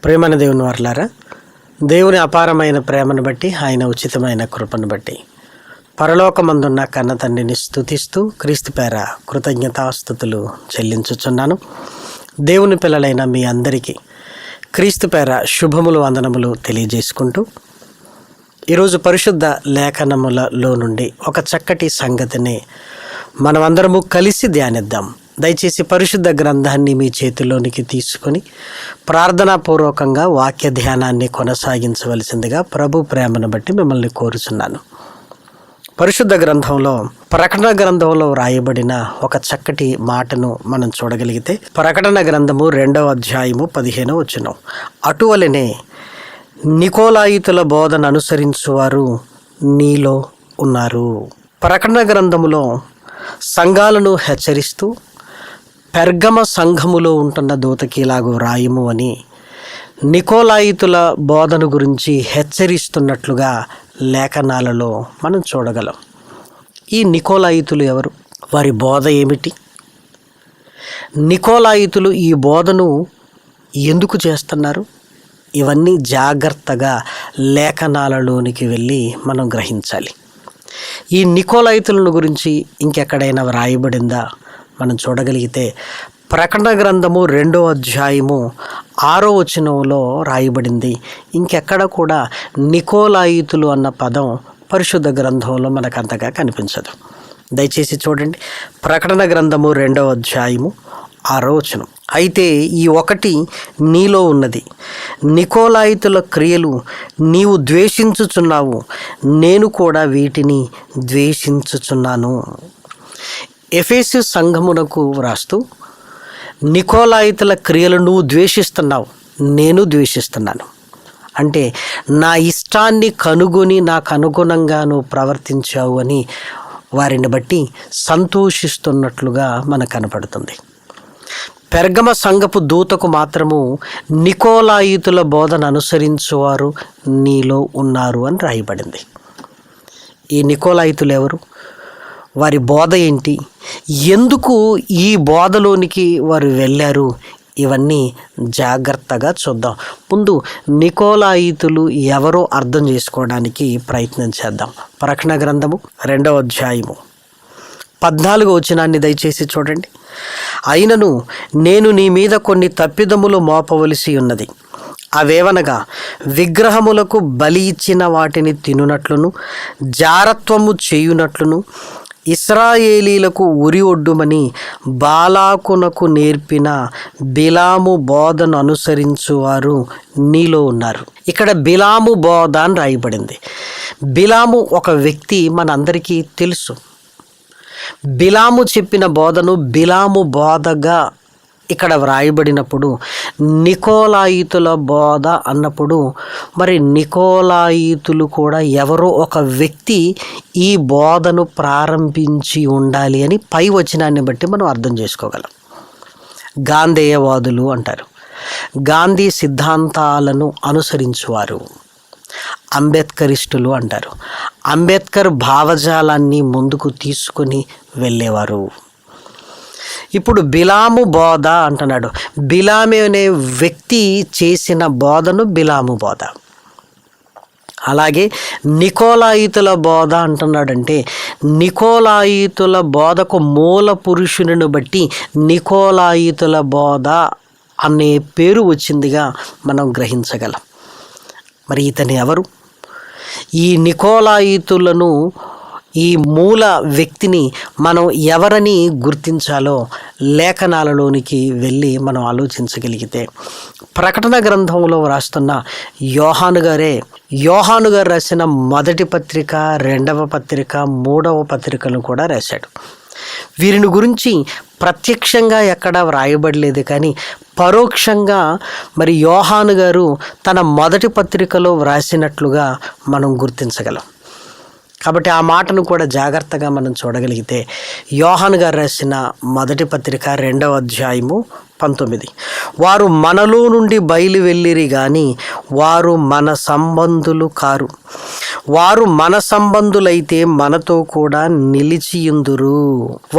ప్రేమన దేవుని వారలారా, దేవుని అపారమైన ప్రేమను బట్టి, ఆయన ఉచితమైన కృపను బట్టి పరలోకమందున్న కన్న తండ్రిని స్తుతిస్తూ క్రీస్తు పేర కృతజ్ఞతాస్తుతులు చెల్లించుచున్నాను. దేవుని పిల్లలైన మీ అందరికీ క్రీస్తు పేర శుభములు వందనములు తెలియజేసుకుంటూ ఈరోజు పరిశుద్ధ లేఖనములలో నుండి ఒక చక్కటి సంగతిని మనమందరము కలిసి ధ్యానిద్దాం. దయచేసి పరిశుద్ధ గ్రంథాన్ని మీ చేతిలోనికి తీసుకొని ప్రార్థనాపూర్వకంగా వాక్య ధ్యానాన్ని కొనసాగించవలసిందిగా ప్రభు ప్రేమను బట్టి మిమ్మల్ని కోరుచున్నాను. పరిశుద్ధ గ్రంథంలో ప్రకటన గ్రంథంలో రాయబడిన ఒక చక్కటి మాటను మనం చూడగలిగితే, ప్రకటన గ్రంథము 2వ అధ్యాయము 15వ వచనం, అటువలనే నికోలాయితుల బోధన అనుసరించువారు నీలో ఉన్నారు. ప్రకటన గ్రంథములో సంఘాలను హెచ్చరిస్తూ పెర్గమ సంఘములో ఉంటున్న దూతకి ఇలాగూ రాయము అని నికోలాయితుల బోధన గురించి హెచ్చరిస్తున్నట్లుగా లేఖనాలలో మనం చూడగలం. ఈ నికోలాయితులు ఎవరు? వారి బోధ ఏమిటి? నికోలాయితులు ఈ బోధను ఎందుకు చేస్తున్నారు? ఇవన్నీ జాగ్రత్తగా లేఖనాలలోనికి వెళ్ళి మనం గ్రహించాలి. ఈ నికోలాయితులను గురించి ఇంకెక్కడైనా వ్రాయబడిందా మనం చూడగలిగితే, ప్రకటన గ్రంథము 2వ అధ్యాయము 6వ వచనంలో రాయబడింది. ఇంకెక్కడ కూడా నికోలాయితులు అన్న పదం పరిశుద్ధ గ్రంథంలో మనకు అంతగా కనిపించదు. దయచేసి చూడండి, ప్రకటన గ్రంథము 2వ అధ్యాయము 6వ వచనం, అయితే ఈ ఒకటి నీలో ఉన్నది, నికోలాయితుల క్రియలు నీవు ద్వేషించుచున్నావు, నేను కూడా వీటిని ద్వేషించుచున్నాను. ఎఫెసు సంఘమునకు వ్రాస్తూ, నికోలాయితుల క్రియలు నువ్వు ద్వేషిస్తున్నావు, నేను ద్వేషిస్తున్నాను. అంటే నా ఇష్టాన్ని కనుగొని నాకు అనుగుణంగా నువ్వు ప్రవర్తించావు అని వారిని బట్టి సంతోషిస్తున్నట్లుగా మనకు కనపడుతుంది. పెర్గమ సంఘపు దూతకు మాత్రము నికోలాయితుల బోధన అనుసరించువారు నీలో ఉన్నారు అని రాయబడింది. ఈ నికోలాయితులు ఎవరు? వారి బోధ ఏంటి? ఎందుకు ఈ బోధలోనికి వారు వెళ్ళారు? ఇవన్నీ జాగ్రత్తగా చూద్దాం. ముందు నికోలాయితులు ఎవరో అర్థం చేసుకోవడానికి ప్రయత్నం చేద్దాం. ప్రకటన గ్రంథము 2వ అధ్యాయము 14వ వచనాన్ని దయచేసి చూడండి. అయినను నేను నీ మీద కొన్ని తప్పిదములు మోపవలసి ఉన్నది. అవేవనగా, విగ్రహములకు బలి ఇచ్చిన వాటిని తినునట్లును, జారత్వము చేయునట్లును, ఇశ్రాయేలీలకు ఉరి ఒడ్డుమని బాలాకునకు నేర్పిన బిలాము బోధను అనుసరించువారు నీలో ఉన్నారు. ఇక్కడ బిలాము బోధ అని రాయబడింది. బిలాము ఒక వ్యక్తి మనందరికీ తెలుసు. బిలాము చెప్పిన బోధను బిలాము బోధగా ఇక్కడ వ్రాయబడినప్పుడు, నికోలాయితుల బోధ అన్నప్పుడు మరి నికోలాయితులు కూడా ఎవరో ఒక వ్యక్తి ఈ బోధను ప్రారంభించి ఉండాలి అని పై వచనాన్ని బట్టి మనం అర్థం చేసుకోగలం. గాంధేయవాదులు అంటారు. గాంధీ సిద్ధాంతాలను అనుసరించువారు. అంబేద్కరిస్టులు అంటారు. అంబేద్కర్ భావజాలాన్ని ముందుకు తీసుకొని వెళ్ళేవారు. ఇప్పుడు బిలాము బోధ అంటున్నాడు. బిలాము అనే వ్యక్తి చేసిన బోధను బిలాము బోధ. అలాగే నికోలాయితుల బోధ అంటున్నాడంటే, నికోలాయితుల బోధకు మూల పురుషుని బట్టి నికోలాయితుల బోధ అనే పేరు వచ్చిందిగా మనం గ్రహించగలం. మరి ఇతను ఎవరు? ఈ నికోలాయితులను, ఈ మూల వ్యక్తిని మనం ఎవరని గుర్తించాలో లేఖనాలలోనికి వెళ్ళి మనం ఆలోచించగలిగితే, ప్రకటన గ్రంథంలో రాస్తున్న యోహాను గారు రాసిన మొదటి పత్రిక, 2వ పత్రిక, 3వ పత్రికను కూడా రాశాడు. వీరిని గురించి ప్రత్యక్షంగా ఎక్కడా వ్రాయబడలేదు, కానీ పరోక్షంగా మరి యోహాను గారు తన మొదటి పత్రికలో వ్రాసినట్లుగా మనం గుర్తించగలం. కాబట్టి ఆ మాటను కూడా జాగ్రత్తగా మనం చూడగలిగితే, యోహాను గారు రాసిన మొదటి పత్రిక 2వ అధ్యాయము 19, వారు మనలో నుండి బయలు వెళ్ళిరి గాని వారు మన సంబంధులు కారు, వారు మన సంబంధులైతే మనతో కూడా నిలిచియుందురు.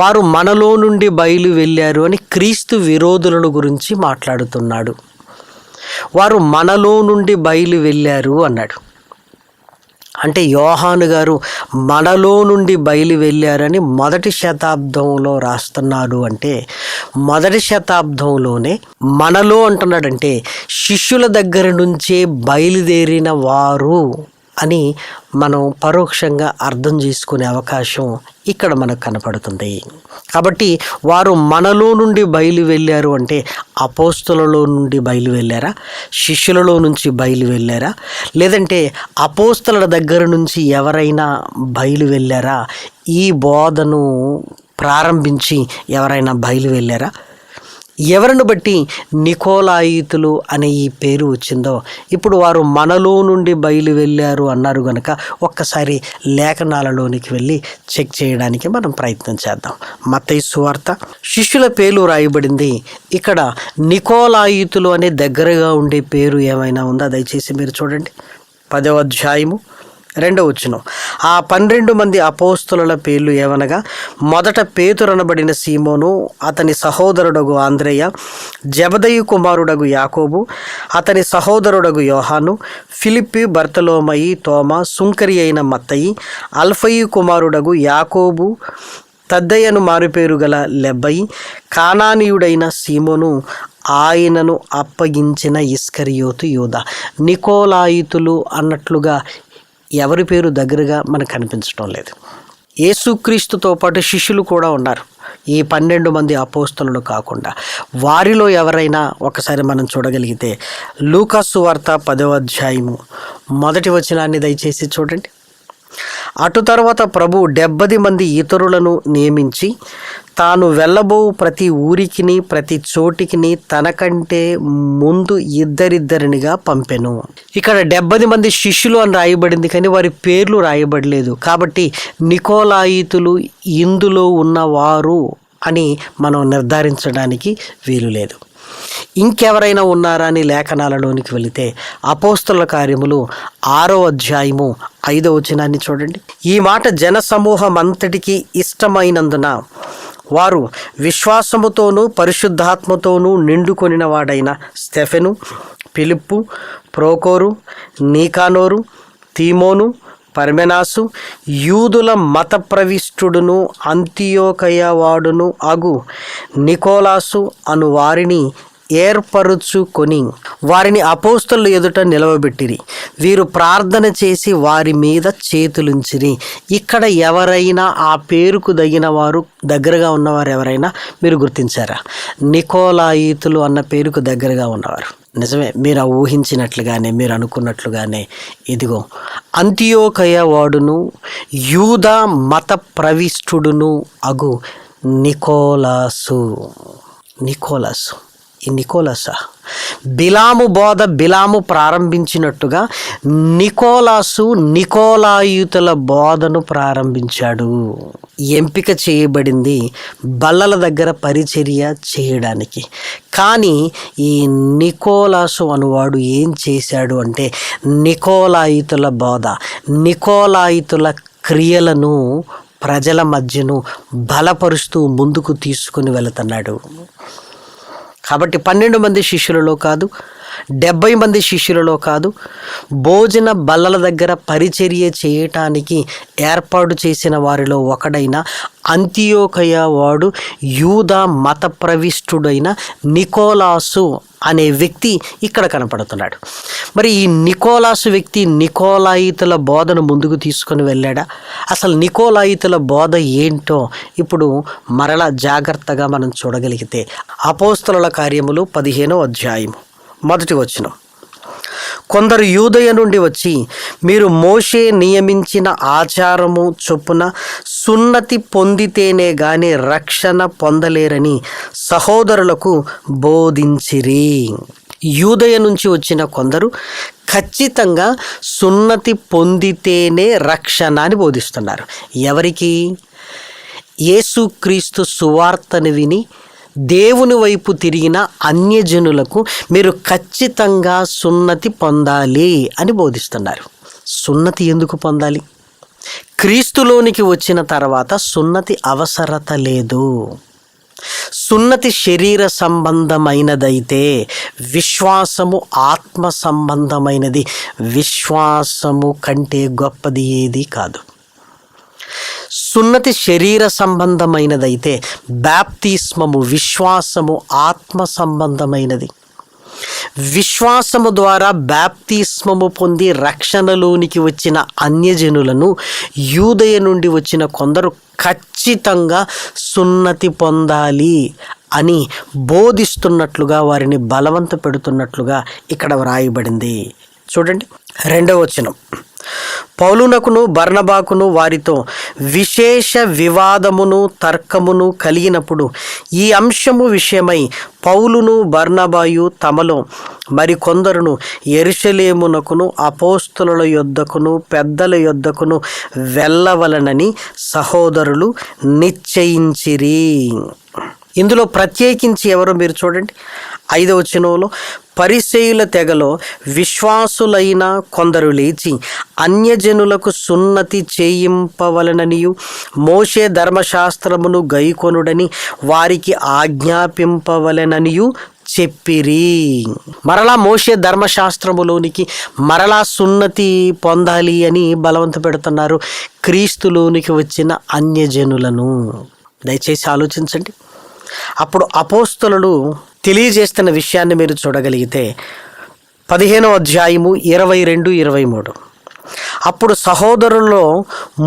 వారు మనలో నుండి బయలు వెళ్ళారు అని క్రీస్తు విరోధులను గురించి మాట్లాడుతున్నాడు. వారు మనలో నుండి బయలు వెళ్ళారు అన్నాడు. అంటే యోహాను గారు మనలో నుండి బయలు వెళ్ళారని మొదటి శతాబ్దంలో రాస్తున్నాడు. అంటే మొదటి శతాబ్దంలోనే మనలో అంటున్నాడంటే శిష్యుల దగ్గర నుంచే బయలుదేరిన వారు అని మనం పరోక్షంగా అర్థం చేసుకునే అవకాశం ఇక్కడ మనకు కనపడుతుంది. కాబట్టి వారు మనలో నుండి బయలు వెళ్ళారు అంటే అపోస్తులలో నుండి బయలు వెళ్ళారా, శిష్యులలో నుంచి బయలు వెళ్ళారా, లేదంటే అపోస్తుల దగ్గర నుంచి ఎవరైనా బయలు వెళ్ళారా, ఈ బోధను ప్రారంభించి ఎవరైనా బయలు వెళ్ళారా? ఎవరిని బట్టి నికోలాయితులు అనే ఈ పేరు వచ్చిందో, ఇప్పుడు వారు మనలో నుండి బయలు వెళ్ళారు అన్నారు కనుక ఒక్కసారి లేఖనాలలోనికి వెళ్ళి చెక్ చేయడానికి మనం ప్రయత్నం చేద్దాం. మత్తయి సువార్త శిష్యుల పేరు రాయబడింది. ఇక్కడ నికోలాయితులు అనే దగ్గరగా ఉండే పేరు ఏమైనా ఉందా? దయచేసి మీరు చూడండి. 10వ అధ్యాయము 2వ వచనం. ఆ 12 మంది అపోస్తుల పేర్లు ఏవనగా, మొదట పేతురు అనబడిన సీమోను, అతని సహోదరుడగు ఆంద్రేయ, జెబెదయి కుమారుడగు యాకోబు, అతని సహోదరుడగు యోహాను, ఫిలిప్పి, బర్తలోమయి, తోమా, సుంకరి అయిన మత్తయి, అల్ఫయి కుమారుడగు యాకోబు, తద్దయ్యను మారుపేరు గల లెబ్బయి, కానానీయుడైన సీమోను, ఆయనను అప్పగించిన ఇస్కరియోతు యూదా. నికోలాయితులు అన్నట్లుగా ఎవరి పేరు దగ్గరగా మనకు కనిపించడం లేదు. యేసుక్రీస్తుతో పాటు శిష్యులు కూడా ఉన్నారు, ఈ 12 మంది అపోస్తలులు కాకుండా. వారిలో ఎవరైనా ఒకసారి మనం చూడగలిగితే లూకా సువార్త 10వ అధ్యాయము 1వ వచనాన్ని దయచేసి చూడండి. అటు తర్వాత ప్రభు 70 మంది ఇతరులను నియమించి తాను వెళ్ళబో ప్రతి ఊరికిని ప్రతి చోటికిని తనకంటే ముందు ఇద్దరిద్దరినిగా పంపెను. ఇక్కడ 70 మంది శిష్యులు అని రాయబడింది, కానీ వారి పేర్లు రాయబడలేదు. కాబట్టి నికోలాయితులు ఇందులో ఉన్నవారు అని మనం నిర్ధారించడానికి వీలు లేదు. ఇంకెవరైనా ఉన్నారా అని లేఖనాలలోనికి వెళితే అపోస్తలుల కార్యములు 6వ అధ్యాయము 5వ వచనాన్ని చూడండి. ఈ మాట జన సమూహం అంతటికి ఇష్టమైనందున వారు విశ్వాసముతోనూ పరిశుద్ధాత్మతోనూ నిండుకొనిన వాడైన స్టెఫెను, ఫిలిప్పు, ప్రోకోరు, నీకానోరు, తీమోను, పర్మెనాసు, యూదుల మత ప్రవిష్టుడును అంతియోకయ వాడును అగు నికోలాసు అను వారిని ఏర్పరుచుకొని వారిని అపోస్తలుల ఎదుట నిలవబెట్టిరి. వీరు ప్రార్థన చేసి వారి మీద చేతులుంచిరి. ఇక్కడ ఎవరైనా ఆ పేరుకు తగిన వారు దగ్గరగా ఉన్నవారు ఎవరైనా మీరు గుర్తించారా? నికోలాయితులు అన్న పేరుకు దగ్గరగా ఉన్నవారు. నిజమే, మీరు ఊహించినట్లుగానే, మీరు అనుకున్నట్లుగానే ఇదిగో అంతియోకయ వాడును యూదా మత ప్రవిష్టుడును అగు నికోలాసు. ఈ నికోలాసా? బిలాము బోధ బిలాము ప్రారంభించినట్టుగా నికోలాసు నికోలాయితుల బోధను ప్రారంభించాడు. ఎంపిక చేయబడింది బల్లల దగ్గర పరిచర్య చేయడానికి. కానీ ఈ నికోలాసు అనువాడు ఏం చేశాడు అంటే నికోలాయితుల బోధ, నికోలాయితుల క్రియలను ప్రజల మధ్యను బలపరుస్తూ ముందుకు తీసుకుని వెళుతున్నాడు. కాబట్టి 12 మంది శిష్యులలో కాదు, 70 మంది శిష్యులలో కాదు, భోజన బల్లల దగ్గర పరిచర్య చేయటానికి ఏర్పాటు చేసిన వారిలో ఒకడైన అంతియోకయ వాడు యూదా మత ప్రవిష్టుడైన నికోలాసు అనే వ్యక్తి ఇక్కడ కనపడుతున్నాడు. మరి ఈ నికోలాసు వ్యక్తి నికోలాయితుల బోధను ముందుకు తీసుకొని వెళ్ళాడా? అసలు నికోలాయితుల బోధ ఏంటో ఇప్పుడు మరలా జాగ్రత్తగా మనం చూడగలిగితే అపోస్తలుల కార్యములు 15వ అధ్యాయము 1వ వచనం. కొందరు యూదయ నుండి వచ్చి మీరు మోషే నియమించిన ఆచారము చొప్పున సున్నతి పొందితేనే గాని రక్షణ పొందలేరని సహోదరులకు బోధించిరి. యూదయ నుంచి వచ్చిన కొందరు ఖచ్చితంగా సున్నతి పొందితేనే రక్షణ అని బోధిస్తున్నారు. ఎవరికి? యేసుక్రీస్తు సువార్తను విని దేవుని వైపు తిరిగిన అన్యజనులకు మీరు ఖచ్చితంగా సున్నతి పొందాలి అని బోధిస్తున్నారు. సున్నతి ఎందుకు పొందాలి? క్రీస్తులోనికి వచ్చిన తర్వాత సున్నతి అవసరత లేదు. సున్నతి శరీర సంబంధమైనదైతే విశ్వాసము ఆత్మ సంబంధమైనది. విశ్వాసము కంటే గొప్పది ఏది కాదు. సున్నతి శరీర సంబంధమైనదైతే బాప్తిస్మము విశ్వాసము ఆత్మ సంబంధమైనది. విశ్వాసము ద్వారా బాప్తిస్మము పొంది రక్షణలోనికి వచ్చిన అన్యజనులను యూదయ నుండి వచ్చిన కొందరు ఖచ్చితంగా సున్నతి పొందాలి అని బోధిస్తున్నట్లుగా, వారిని బలవంత పెడుతున్నట్లుగా ఇక్కడ వ్రాయబడింది. చూడండి 2వ వచనం. పౌలునకును బర్నబాకును వారితో విశేష వివాదమును తర్కమును కలిగినప్పుడు ఈ అంశము విషయమై పౌలును బర్నబాయు తమలో మరికొందరును యెరూషలేమునకును అపోస్తలుల యొద్దకును పెద్దల యొద్దకును వెళ్ళవలనని సహోదరులు నిశ్చయించిరి. ఇందులో ప్రత్యేకించి ఎవరో మీరు చూడండి 5వ వచనంలో, పరిసయ్యుల తెగలో విశ్వాసులైన కొందరు లేచి అన్యజనులకు సున్నతి చేయింపవలననియు మోషే ధర్మశాస్త్రమును గైకొనుడని వారికి ఆజ్ఞాపింపవలననియు చెప్పిరి. మరలా మోషే ధర్మశాస్త్రములోనికి మరలా సున్నతి పొందాలి అని బలవంత పెడుతున్నారు క్రీస్తులోనికి వచ్చిన అన్యజనులను. దయచేసి ఆలోచించండి. అప్పుడు అపోస్తలులు తెలియజేస్తున్న విషయాన్ని మీరు చూడగలిగితే 15వ అధ్యాయము 22-23. అప్పుడు సహోదరుల్లో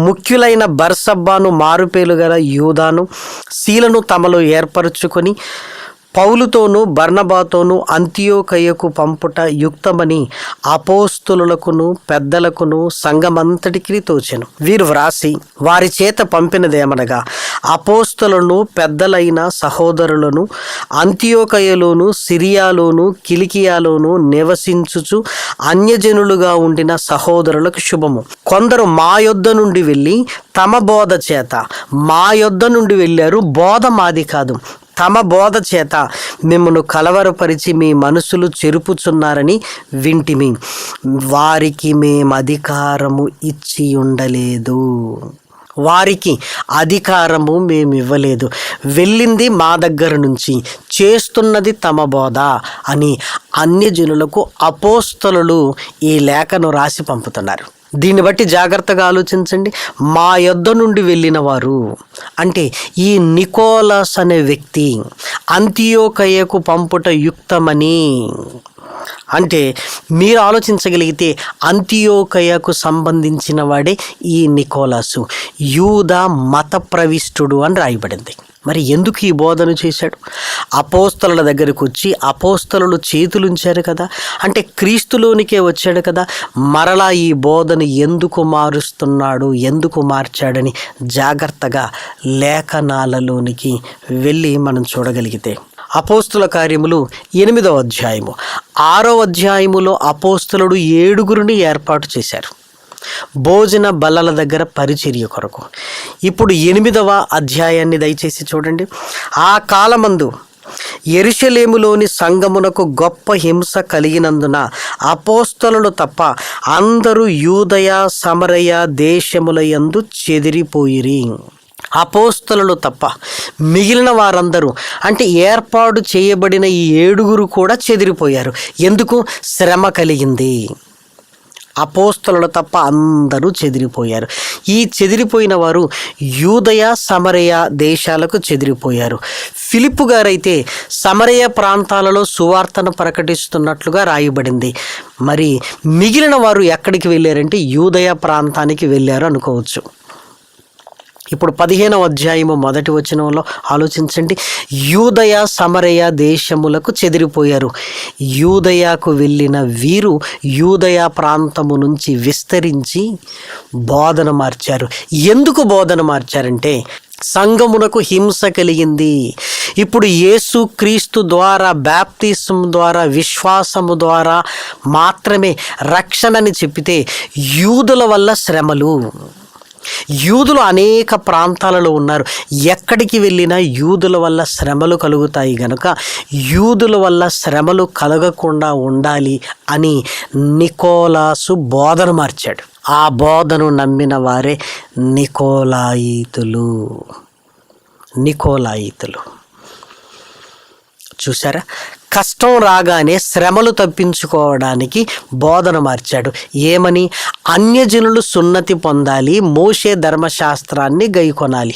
ముఖ్యులైన బర్సబ్బాను మారుపేలు గల యూదాను శీలను తమలో ఏర్పరచుకొని పౌలుతోనూ బర్నబాతోనూ అంతియోకయకు పంపుట యుక్తమని అపోస్తలులకును పెద్దలకును సంఘమంతటికి తోచెను. వీరు వ్రాసి వారి చేత పంపినదేమనగా, అపోస్తలులను పెద్దలైన సహోదరులను అంతియోకయలోను సిరియాలోను కిలికియాలోను నివసించుచు అన్యజనులుగా ఉండిన సహోదరులకు శుభము. కొందరు మా యొద్ద నుండి వెళ్ళి తమ బోధ చేత, మా యొద్ద నుండి వెళ్ళారు, బోధ మాది కాదు, తమ బోధ చేత మిమ్మను కలవరపరిచి మీ మనసులు చెరుపుచున్నారని వింటిమి. వారికి మేము అధికారము ఇచ్చి ఉండలేదు. వారికి అధికారము మేము ఇవ్వలేదు. వెళ్ళింది మా దగ్గర నుంచి, చేస్తున్నది తమ బోధ అని అన్యజనులకు అపోస్తలులు ఈ లేఖను రాసి పంపుతున్నారు. దీన్ని బట్టి జాగ్రత్తగా ఆలోచించండి. మా యొద్ద నుండి వెళ్ళిన వారు అంటే ఈ నికోలస్ అనే వ్యక్తి అంతియోకయకు పంపుట యుక్తమని అంటే మీరు ఆలోచించగలిగితే అంతియోకయకు సంబంధించిన వాడే ఈ నికోలాసు. యూదా మత ప్రవిష్టుడు అని రాయబడింది. మరి ఎందుకు ఈ బోధన చేశాడు? అపోస్తలుల దగ్గరకు వచ్చి అపోస్తలులు చేతులుంచారు కదా, అంటే క్రీస్తులోనికే వచ్చాడు కదా, మరలా ఈ బోధన ఎందుకు మారుస్తున్నాడు, ఎందుకు మార్చాడని జాగ్రత్తగా లేఖనాలలోనికి వెళ్ళి మనం చూడగలిగితే అపోస్తుల కార్యములు 8వ అధ్యాయము 6వ అధ్యాయములో అపోస్తలుడు 7గురిని ఏర్పాటు చేశారు భోజన బల్లల దగ్గర పరిచర్య కొరకు. ఇప్పుడు 8వ అధ్యాయాన్ని దయచేసి చూడండి. ఆ కాలమందు యెరూషలేములోని సంఘమునకు గొప్ప హింస కలిగినందున అపోస్తలులు తప్ప అందరూ యూదయ సమరయ దేశముల యందు చెదిరిపోయిరి. అపోస్తలులు తప్ప మిగిలిన వారందరూ అంటే ఏర్పాటు చేయబడిన ఈ 7గురు కూడా చెదిరిపోయారు. ఎందుకు? శ్రమ కలిగింది. అపోస్తలులు తప్ప అందరూ చెదిరిపోయారు. ఈ చెదిరిపోయిన వారు యూదయ సమరయ దేశాలకు చెదిరిపోయారు. ఫిలిప్పు గారైతే సమరయ ప్రాంతాలలో సువార్తను ప్రకటిస్తున్నట్లుగా రాయబడింది. మరి మిగిలిన వారు ఎక్కడికి వెళ్ళారంటే యూదయ ప్రాంతానికి వెళ్ళారు అనుకోవచ్చు. ఇప్పుడు 15వ అధ్యాయము 1వ వచనంలో ఆలోచించండి. యూదయ సమరయ దేశములకు చెదిరిపోయారు. యూదయకు వెళ్ళిన వీరు యూదయ ప్రాంతము నుంచి విస్తరించి బోధన మార్చారు. ఎందుకు బోధన మార్చారంటే సంఘమునకు హింస కలిగింది. ఇప్పుడు యేసు క్రీస్తు ద్వారా బాప్తిస్మం ద్వారా విశ్వాసము ద్వారా మాత్రమే రక్షణని చెప్పితే యూదుల వల్ల శ్రమలు, యూదులు అనేక ప్రాంతాలలో ఉన్నారు. ఎక్కడికి వెళ్ళినా యూదుల వల్ల శ్రమలు కలుగుతాయి గనుక యూదుల వల్ల శ్రమలు కలగకుండా ఉండాలి అని నికోలాసు బోధన మార్చాడు. ఆ బోధను నమ్మిన వారే నికోలాయితులు. చూసారా, కష్టం రాగానే శ్రమలు తప్పించుకోవడానికి బోధన మార్చాడు. ఏమని? అన్యజనులు సున్నతి పొందాలి, మోషే ధర్మశాస్త్రాన్ని గైకొనాలి.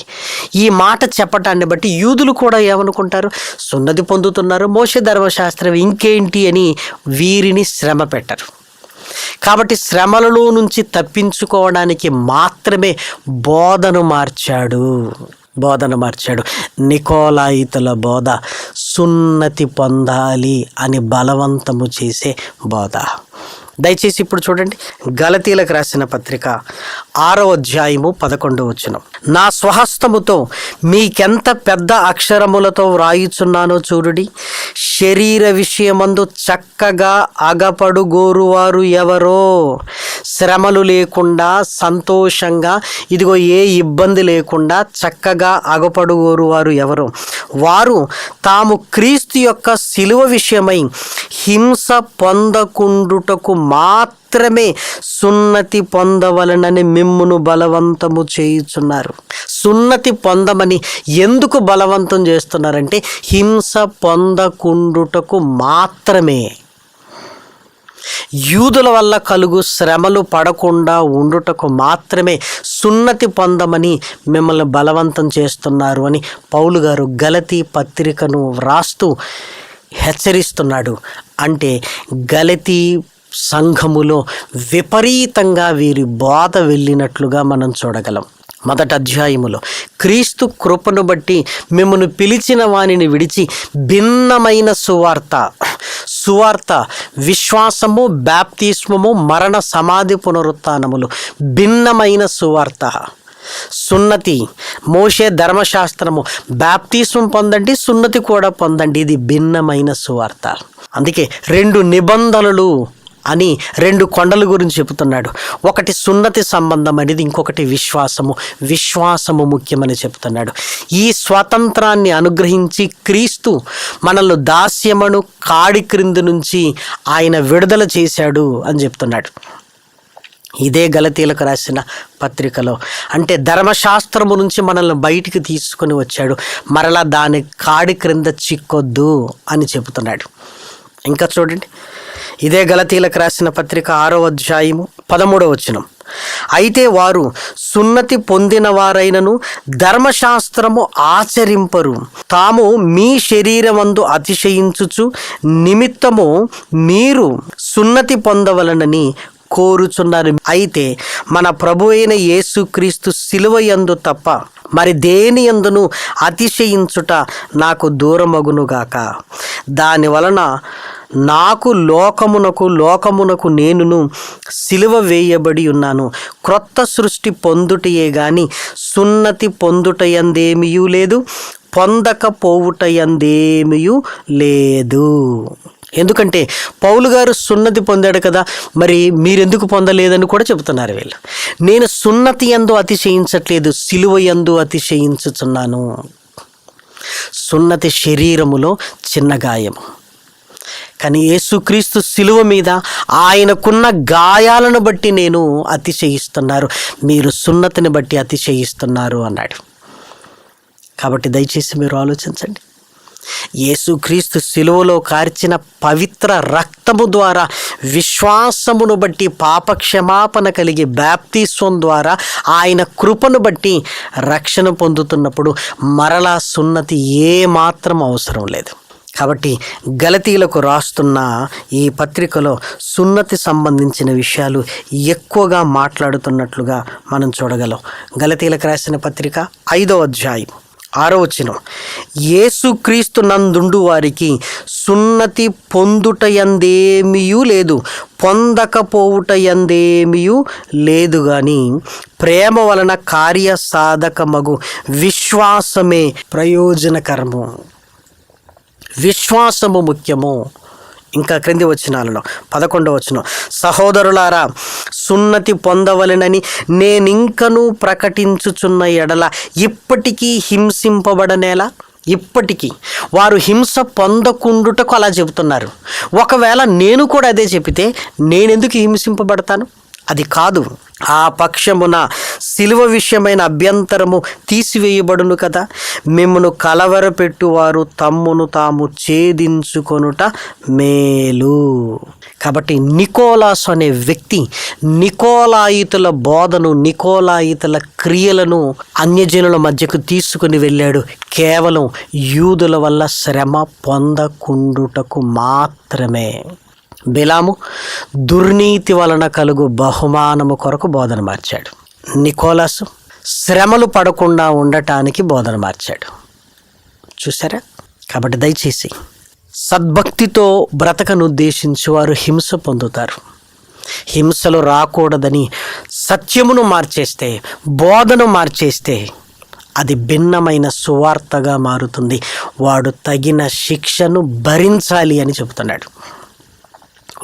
ఈ మాట చెప్పటాన్ని బట్టి యూదులు కూడా ఏమనుకుంటారు? సున్నతి పొందుతున్నారు, మోషే ధర్మశాస్త్రం ఇంకేంటి అని వీరిని శ్రమ పెట్టరు. కాబట్టి శ్రమలలో నుంచి తప్పించుకోవడానికి మాత్రమే బోధను మార్చాడు. నికోలాయితుల బోధ సున్నతి పొందాలి అని బలవంతము చేసే బోధ. దయచేసి ఇప్పుడు చూడండి, గలతీలకు రాసిన పత్రిక 6వ అధ్యాయము 11వ వచనం. నా స్వహస్తముతో మీకెంత పెద్ద అక్షరములతో వ్రాయుచున్నానో చూడుడి. శరీర విషయమందు చక్కగా అగపడుగోరువారు ఎవరో, శ్రమలు లేకుండా సంతోషంగా, ఇదిగో ఏ ఇబ్బంది లేకుండా చక్కగా అగపడుగోరువారు ఎవరో, వారు తాము క్రీస్తు యొక్క శిలువ విషయమై హింస పొందకుండుటకు మాత్రమే సున్నతి పొందవలనని మిమ్మును బలవంతము చేయుచున్నారు. సున్నతి పొందమని ఎందుకు బలవంతం చేస్తున్నారంటే హింస పొందకుండుటకు మాత్రమే. యూదుల వల్ల కలుగు శ్రమలు పడకుండా ఉండుటకు మాత్రమే సున్నతి పొందమని మిమ్మల్ని బలవంతం చేస్తున్నారు అని పౌలు గారు గలతీ పత్రికను వ్రాస్తూ హెచ్చరిస్తున్నాడు. అంటే గలతీ సంఘములో విపరీతంగా వీరి బోధ వెళ్ళినట్లుగా మనం చూడగలం. మొదటి అధ్యాయములో క్రీస్తు కృపను బట్టి మిమ్మల్ని పిలిచిన వానిని విడిచి భిన్నమైన సువార్త విశ్వాసము, బాప్తిస్మము, మరణ సమాధి పునరుత్థానములు, భిన్నమైన సువార్త. సున్నతి, మోషే ధర్మశాస్త్రము, బాప్తిస్మం పొందండి, సున్నతి కూడా పొందండి, ఇది భిన్నమైన సువార్త. అందుకే 2 నిబంధనలు అని 2 కొండల గురించి చెబుతున్నాడు. ఒకటి సున్నతి సంబంధం అనేది, ఇంకొకటి విశ్వాసము ముఖ్యమని చెప్తున్నాడు. ఈ స్వాతంత్రాన్ని అనుగ్రహించి క్రీస్తు మనల్ని దాస్యమను కాడి క్రింది నుంచి ఆయన విడుదల చేశాడు అని చెప్తున్నాడు. ఇదే గలతీలకు రాసిన పత్రికలో. అంటే ధర్మశాస్త్రము నుంచి మనల్ని బయటికి తీసుకొని వచ్చాడు, మరలా దాని కాడి క్రింద చిక్కొద్దు అని చెబుతున్నాడు. ఇంకా చూడండి, ఇదే గలతీలకు రాసిన పత్రిక 6వ అధ్యాయము 13వ వచనం. అయితే వారు సున్నతి పొందిన వారైనను ధర్మశాస్త్రము ఆచరింపరు, తాము మీ శరీరమందు అతిశయించుచు నిమిత్తము మీరు సున్నతి పొందవలనని కోరుచున్నారు. అయితే మన ప్రభు అయిన యేసుక్రీస్తు శిలువ యందు తప్ప మరి దేని యందును అతిశయించుట నాకు దూరమగునుగాక. దాని వలన నాకు లోకమునకు నేనును సిలువ వేయబడి ఉన్నాను. క్రొత్త సృష్టి పొందుటయే గాని సున్నతి పొందుటయందేమియూ లేదు, పొందకపోవుటయందేమియూ లేదు. ఎందుకంటే పౌలు గారు సున్నతి పొందాడు కదా, మరి మీరెందుకు పొందలేదని కూడా చెబుతున్నారు వీళ్ళు. నేను సున్నతి యందు అతిశయించట్లేదు, సిలువ యందు అతిశయించుచున్నాను. సున్నతి శరీరములో చిన్న గాయము, కానీ యేసుక్రీస్తు శిలువ మీద ఆయనకున్న గాయాలను బట్టి నేను అతిశయిస్తున్నారు, మీరు సున్నతిని బట్టి అతిశయిస్తున్నారు అన్నాడు. కాబట్టి దయచేసి మీరు ఆలోచించండి. యేసుక్రీస్తు శిలువలో కార్చిన పవిత్ర రక్తము ద్వారా విశ్వాసమును బట్టి పాపక్షమాపణ కలిగి బాప్తిస్వం ద్వారా ఆయన కృపను బట్టి రక్షణ పొందుతున్నప్పుడు మరలా సున్నతి ఏమాత్రం అవసరం లేదు. కాబట్టి గలతీలకు రాస్తున్న ఈ పత్రికలో సున్నతి సంబంధించిన విషయాలు ఎక్కువగా మాట్లాడుతున్నట్లుగా మనం చూడగలం. గలతీలకు రాసిన పత్రిక 5వ అధ్యాయం 6వ వచనం. యేసుక్రీస్తు నందుండు వారికి సున్నతి పొందుటయందేమియూ లేదు, పొందకపోవుటయందేమియూ లేదు, కానీ ప్రేమ వలన కార్యసాధకమగు విశ్వాసమే ప్రయోజనకరము. విశ్వాసము ముఖ్యము. ఇంకా క్రింది వచనాలలో 11వ వచనం. సహోదరులారా, సున్నతి పొందవలెనని నేనింకను ప్రకటించుచున్న ఎడల ఇప్పటికీ హింసింపబడనేలా? ఇప్పటికీ వారు హింస పొందకుండుటకు అలా చెబుతున్నారు. ఒకవేళ నేను కూడా అదే చెబితే నేనెందుకు హింసింపబడతాను? అది కాదు. ఆ పక్షమున సిలువ విషయమైన అభ్యంతరము తీసివేయబడును కదా. మిమ్మును కలవరపెట్టువారు తమ్మును తాము ఛేదించుకొనుట మేలు. కాబట్టి నికోలాస్ అనే వ్యక్తి నికోలాయితుల బోధను, నికోలాయితుల క్రియలను అన్యజనుల మధ్యకు తీసుకుని వెళ్ళాడు. కేవలం యూదుల వల్ల శ్రమ పొందకుండుటకు మాత్రమే. బిలాము దుర్నీతి వలన కలుగు బహుమానము కొరకు బోధన మార్చాడు. నికోలాసు శ్రమలు పడకుండా ఉండటానికి బోధన మార్చాడు. చూసారా? కాబట్టి దయచేసి సద్భక్తితో బ్రతకను ఉద్దేశించి వారు హింస పొందుతారు. హింసలు రాకూడదని సత్యమును మార్చేస్తే, బోధను మార్చేస్తే అది భిన్నమైన సువార్తగా మారుతుంది. వాడు తగిన శిక్షను భరించాలి అని చెబుతున్నాడు.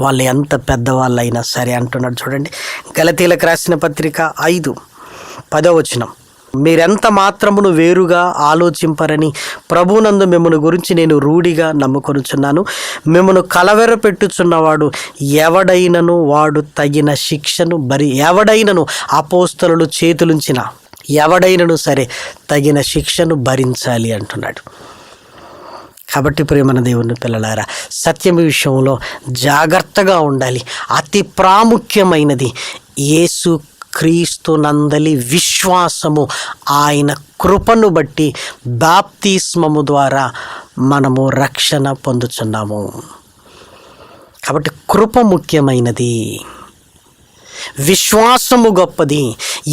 వాళ్ళు ఎంత పెద్దవాళ్ళైనా సరే అంటున్నాడు. చూడండి, గలతీలకు రాసిన పత్రిక 5:10 మీరెంత మాత్రమును వేరుగా ఆలోచింపరని ప్రభువునందు మిమ్మల్ని గురించి నేను రూఢిగా నమ్ముకొనుచున్నాను. మిమ్మల్ని కలవరపెట్టుచున్నవాడు ఎవడైనను వాడు తగిన శిక్షను ఎవడైనను అపోస్తలులు చేతులుంచిన ఎవడైనను సరే తగిన శిక్షను భరించాలి అంటున్నాడు. కాబట్టి ప్రియమైన దేవుని పిల్లలారా, సత్యం విషయంలో జాగ్రత్తగా ఉండాలి. అతి ప్రాముఖ్యమైనది యేసు క్రీస్తునందలి విశ్వాసము. ఆయన కృపను బట్టి బాప్తిస్మము ద్వారా మనము రక్షణ పొందుచున్నాము. కాబట్టి కృప ముఖ్యమైనది, విశ్వాసము గొప్పది.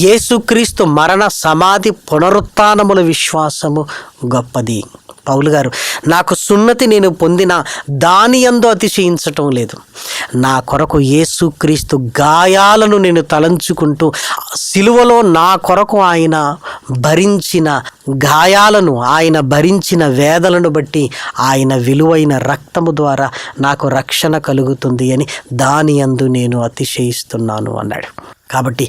యేసుక్రీస్తు మరణ సమాధి పునరుత్థానముల విశ్వాసము గొప్పది. పౌలు గారు, నాకు సున్నతి నేను పొందిన దాని యందు అతిశయించటం లేదు. నా కొరకు యేసుక్రీస్తు గాయాలను నేను తలంచుకుంటూ, సిలువలో నా కొరకు ఆయన భరించిన గాయాలను, ఆయన భరించిన వేదలను బట్టి ఆయన విలువైన రక్తము ద్వారా నాకు రక్షణ కలుగుతుంది అని దాని యందు నేను అతిశయిస్తున్నాను అన్నాడు. కాబట్టి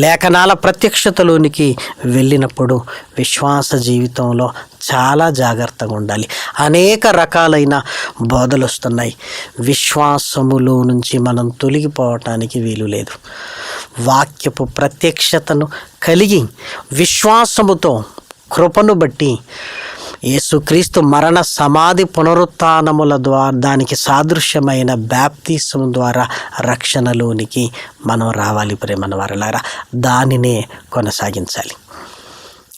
లేఖనాల ప్రత్యక్షతలోనికి వెళ్ళినప్పుడు విశ్వాస జీవితంలో చాలా జాగ్రత్తగా ఉండాలి. అనేక రకాలైన బోధలు వస్తున్నాయి. విశ్వాసములో నుంచి మనం తొలగిపోవటానికి వీలు లేదు. వాక్యపు ప్రత్యక్షతను కలిగి విశ్వాసముతో కృపను బట్టి యేసుక్రీస్తు మరణ సమాధి పునరుత్థానముల ద్వారా, దానికి సాదృశ్యమైన బాప్తిస్మం ద్వారా రక్షణలోనికి మనం రావాలి. ప్రేమన వారలారా, దానినే కొనసాగించాలి.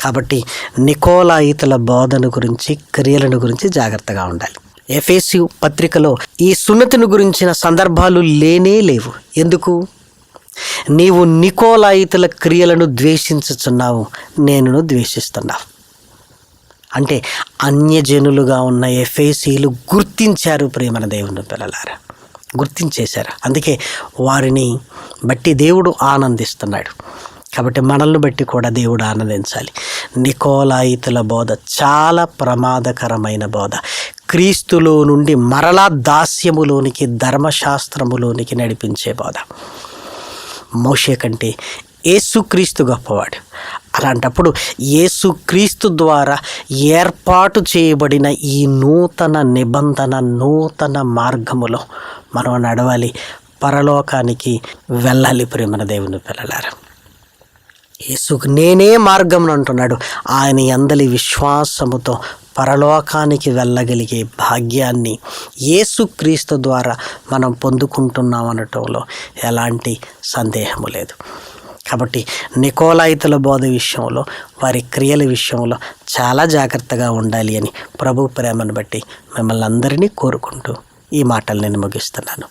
కాబట్టి నికోలాయితుల బోధన గురించి, క్రియలను గురించి జాగ్రత్తగా ఉండాలి. ఎఫెసీ పత్రికలో ఈ సున్నతిని గురించిన సందర్భాలు లేనే లేవు. ఎందుకు? నీవు నికోలాయితుల క్రియలను ద్వేషించుచున్నావు, నేనును ద్వేషిస్తున్నావు. అంటే అన్యజనులుగా ఉన్న ఎఫెసీలు గుర్తించారు. ప్రేమన దేవుని పిల్లలారా, గుర్తించేశారు. అందుకే వారిని బట్టి దేవుడు ఆనందిస్తున్నాడు. కాబట్టి మనల్ని బట్టి కూడా దేవుడు ఆనందించాలి. నికోలాయితుల బోధ చాలా ప్రమాదకరమైన బోధ. క్రీస్తులో నుండి మరలా దాస్యములోనికి, ధర్మశాస్త్రములోనికి నడిపించే బోధ. మోషే కంటే యేసుక్రీస్తు గొప్పవాడు. అలాంటప్పుడు యేసుక్రీస్తు ద్వారా ఏర్పాటు చేయబడిన ఈ నూతన నిబంధన, నూతన మార్గములో మనం నడవాలి, పరలోకానికి వెళ్ళాలి. ప్రేమన దేవుని పిల్లలారా, యేసుకు నేనే మార్గం అంటున్నాడు. ఆయన యందలి విశ్వాసముతో పరలోకానికి వెళ్ళగలిగే భాగ్యాన్ని యేసుక్రీస్తు ద్వారా మనం పొందుకుంటున్నాం అనటంలో ఎలాంటి సందేహము లేదు. కాబట్టి నికోలాయితుల బోధ విషయంలో, వారి క్రియల విషయంలో చాలా జాగ్రత్తగా ఉండాలి అని ప్రభు ప్రేమను బట్టి మిమ్మల్ని అందరినీ కోరుకుంటూ ఈ మాటలు నేను ముగిస్తున్నాను.